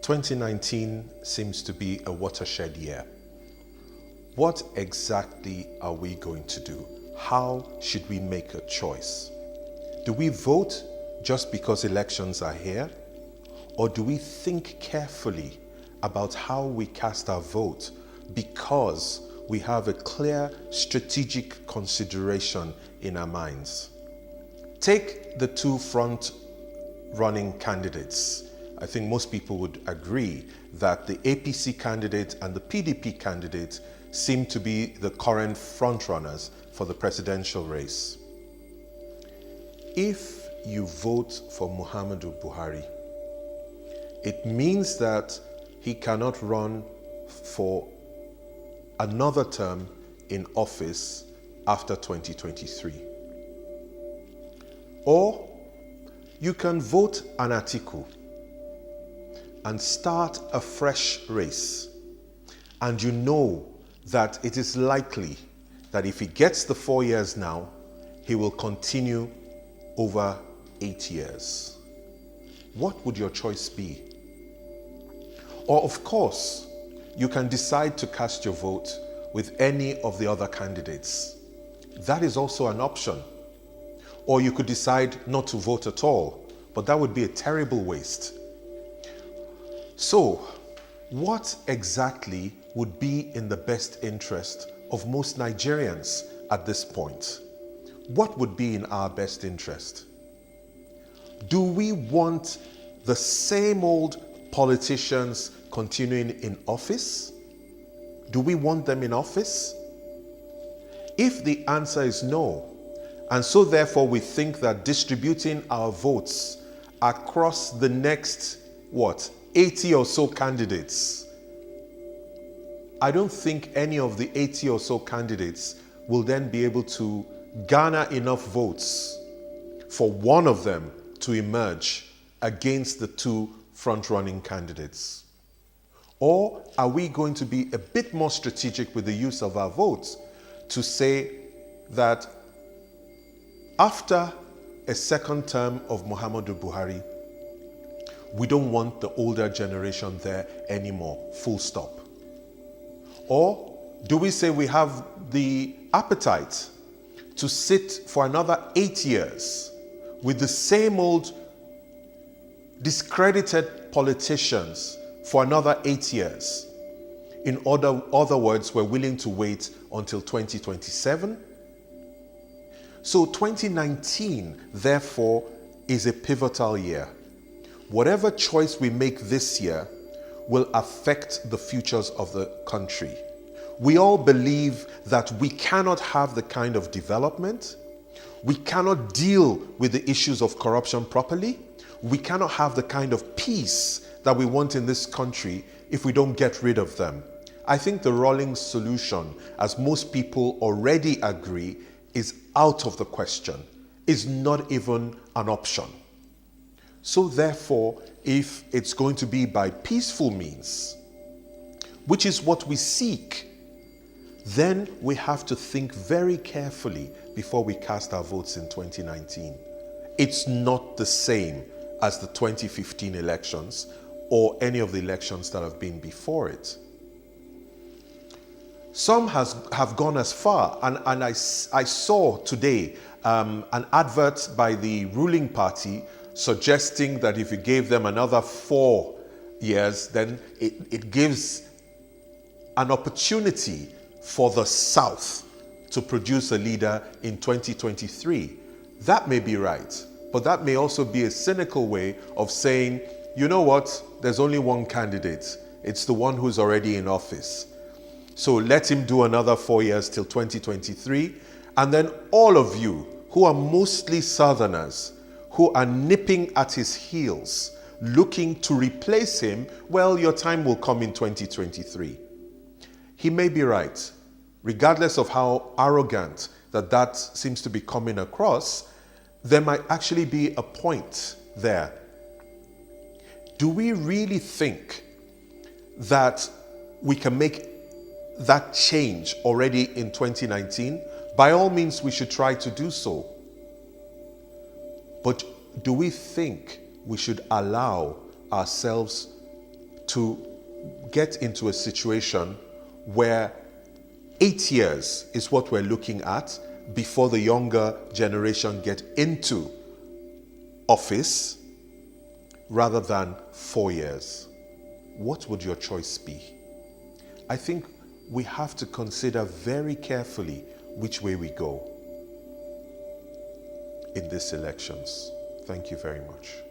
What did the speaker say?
2019 seems to be a watershed year. What exactly are we going to do? How should we make a choice? Do we vote just because elections are here? Or do we think carefully about how we cast our vote because we have a clear strategic consideration in our minds? Take the two front-running candidates. I think most people would agree that the APC candidate and the PDP candidate seem to be the current frontrunners for the presidential race. If you vote for Muhammadu Buhari, it means that he cannot run for another term in office after 2023. Or you can vote an Atiku and start a fresh race. And you know that it is likely that if he gets the 4 years now, he will continue over 8 years. What would your choice be? Or of course, you can decide to cast your vote with any of the other candidates. That is also an option. Or you could decide not to vote at all, but that would be a terrible waste. So, what exactly would be in the best interest of most Nigerians at this point? What would be in our best interest? Do we want the same old politicians continuing in office? Do we want them in office? If the answer is no, and so therefore we think that distributing our votes across the next, 80 or so candidates, I don't think any of the 80 or so candidates will then be able to garner enough votes for one of them to emerge against the two front-running candidates. Or are we going to be a bit more strategic with the use of our votes to say that after a second term of Muhammadu Buhari, we don't want the older generation there anymore, full stop? Or do we say we have the appetite to sit for another 8 years with the same old discredited politicians for another 8 years? In other words, we're willing to wait until 2027. So 2019, therefore, is a pivotal year. Whatever choice we make this year will affect the futures of the country. We all believe that we cannot have the kind of development, we cannot deal with the issues of corruption properly, we cannot have the kind of peace that we want in this country if we don't get rid of them. I think the Rawlings solution, as most people already agree, is out of the question, is not even an option. So therefore, if it's going to be by peaceful means, which is what we seek, then we have to think very carefully before we cast our votes in 2019. It's not the same as the 2015 elections or any of the elections that have been before it. Some have gone as far, and I saw today an advert by the ruling party suggesting that if you gave them another 4 years, then it gives an opportunity for the South to produce a leader in 2023. That may be right, but that may also be a cynical way of saying, you know what, there's only one candidate. It's the one who's already in office. So let him do another 4 years till 2023, and then all of you who are mostly Southerners, who are nipping at his heels, looking to replace him, well, your time will come in 2023. He may be right. Regardless of how arrogant that seems to be coming across, there might actually be a point there. Do we really think that we can make that change already in 2019? By all means, we should try to do so. But do we think we should allow ourselves to get into a situation where 8 years is what we're looking at before the younger generation get into office rather than 4 years? What would your choice be? I think we have to consider very carefully which way we go in these elections. Thank you very much.